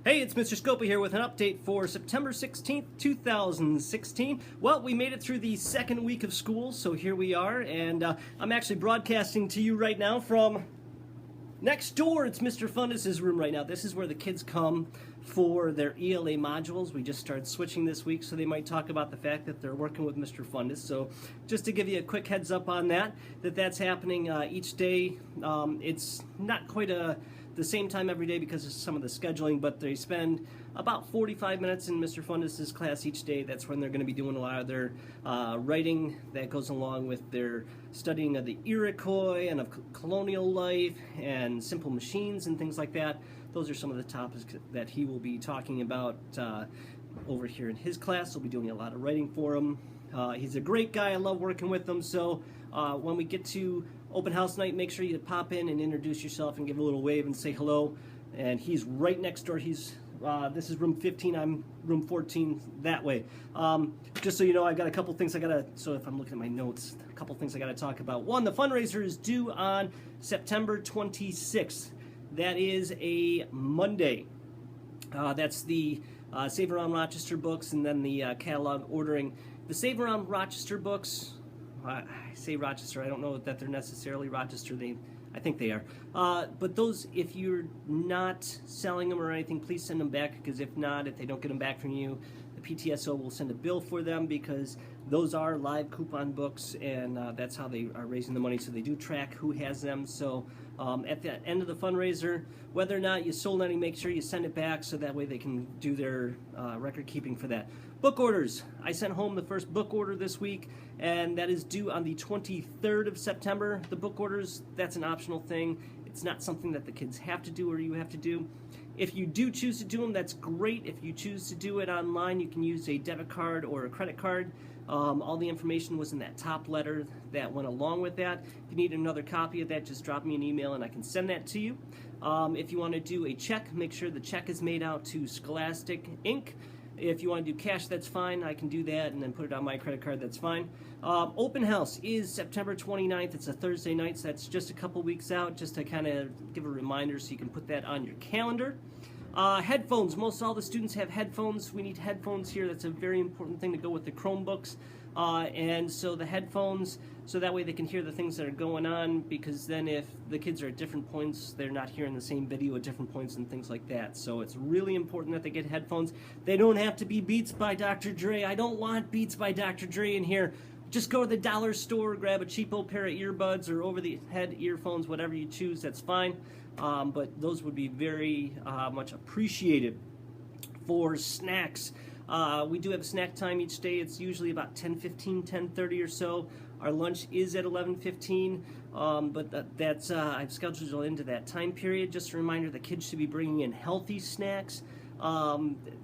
Hey, it's Mr. Scoppa here with an update for September 16th, 2016. Well, we made it through the second week of school, so here we are, and I'm actually broadcasting to you right now from next door. It's Mr. Fundus's room right now. This is where the kids come for their ELA modules. We just started switching this week, so they might talk about the fact that they're working with Mr. Fundus. So just to give you a quick heads up on that's happening each day. It's not quite the same time every day because of some of the scheduling, but they spend about 45 minutes in Mr. Fundus's class each day. That's when they're going to be doing a lot of their writing that goes along with their studying of the Iroquois and of colonial life and simple machines and things like that. Those are some of the topics that he will be talking about over here in his class. We'll be doing a lot of writing for him. He's a great guy. I love working with him. So when we get to open house night, make sure you pop in and introduce yourself and give a little wave and say hello. And he's right next door. This is room 15. I'm room 14 that way. Just so you know, I've got a couple things so if I'm looking at my notes, a couple things I got to talk about. One, the fundraiser is due on September 26th. That is a Monday. That's the Save Around Rochester books and then the catalog ordering. The Save Around Rochester books, I say Rochester, I don't know that they're necessarily Rochester, I think they are. But those, if you're not selling them or anything, please send them back, because if not, if they don't get them back from you, the PTSO will send a bill for them, because those are live coupon books, and that's how they are raising the money, so they do track who has them. So at the end of the fundraiser, whether or not you sold any, make sure you send it back so that way they can do their record keeping for that. Book orders. I sent home the first book order this week, and that is due on the 23rd of September. The book orders, that's an optional thing. It's not something that the kids have to do or you have to do. If you do choose to do them, that's great. If you choose to do it online, you can use a debit card or a credit card. All the information was in that top letter that went along with that. If you need another copy of that, just drop me an email and I can send that to you. If you want to do a check, make sure the check is made out to Scholastic Inc. If you want to do cash, that's fine. I can do that and then put it on my credit card. That's fine. Open house is September 29th. It's a Thursday night, so that's just a couple weeks out, just to kind of give a reminder so you can put that on your calendar. Headphones. Most all the students have headphones. We need headphones here. That's a very important thing to go with the Chromebooks. And so the headphones, so that way they can hear the things that are going on, because then if the kids are at different points, they're not hearing the same video at different points and things like that. So it's really important that they get headphones. They don't have to be Beats by Dr. Dre. I don't want Beats by Dr. Dre in here. Just go to the dollar store, grab a cheapo pair of earbuds or over-the-head earphones, whatever you choose, that's fine. But those would be very much appreciated. For snacks, we do have a snack time each day. It's usually about 10:15, 10:30 or so. Our lunch is at 11:15, but that's I've scheduled into that time period. Just a reminder, the kids should be bringing in healthy snacks.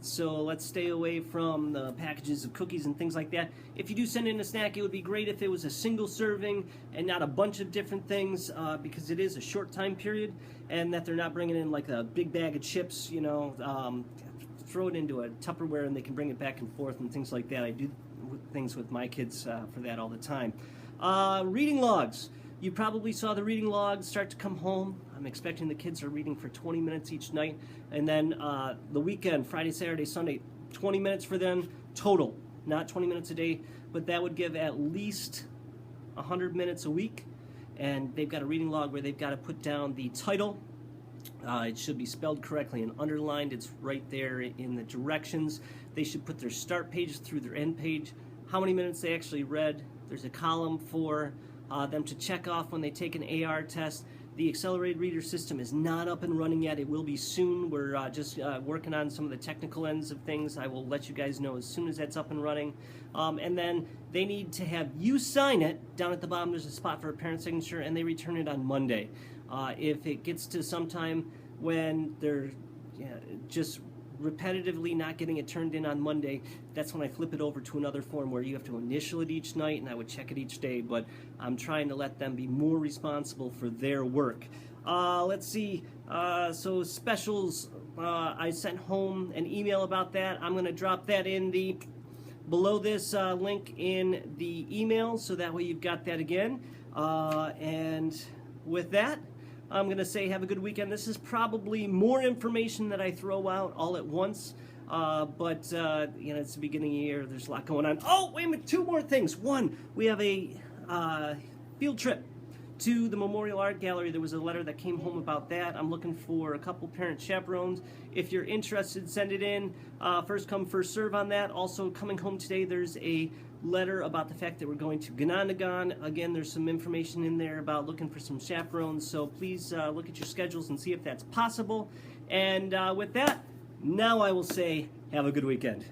So let's stay away from the packages of cookies and things like that. If you do send in a snack, it would be great if it was a single serving and not a bunch of different things, because it is a short time period, and that they're not bringing in like a big bag of chips, you know, throw it into a Tupperware and they can bring it back and forth and things like that. I do things with my kids for that all the time. Reading logs. You probably saw the reading logs start to come home. I'm expecting the kids are reading for 20 minutes each night. And then the weekend, Friday, Saturday, Sunday, 20 minutes for them total. Not 20 minutes a day, but that would give at least 100 minutes a week. And they've got a reading log where they've got to put down the title. It should be spelled correctly and underlined. It's right there in the directions. They should put their start page through their end page, how many minutes they actually read. There's a column for them to check off when they take an AR test. The accelerated reader system is not up and running yet. It will be soon. We're just working on some of the technical ends of things. I will let you guys know as soon as that's up and running. And then they need to have you sign it. Down at the bottom there's a spot for a parent signature, and they return it on Monday. If it gets to sometime when they're just repetitively not getting it turned in on Monday, that's when I flip it over to another form where you have to initial it each night, and I would check it each day, but I'm trying to let them be more responsible for their work. Let's see, so specials, I sent home an email about that. I'm going to drop that in below this link in the email, so that way you've got that again. And with that, I'm going to say have a good weekend. This is probably more information that I throw out all at once. But you know, it's the beginning of the year. There's a lot going on. Oh, wait a minute. Two more things. One, we have a field trip to the Memorial Art Gallery. There was a letter that came home about that. I'm looking for a couple parent chaperones. If you're interested, send it in. First come, first serve on that. Also, coming home today, there's a letter about the fact that we're going to Ganondagan. Again, there's some information in there about looking for some chaperones. So please look at your schedules and see if that's possible. And with that, now I will say, have a good weekend.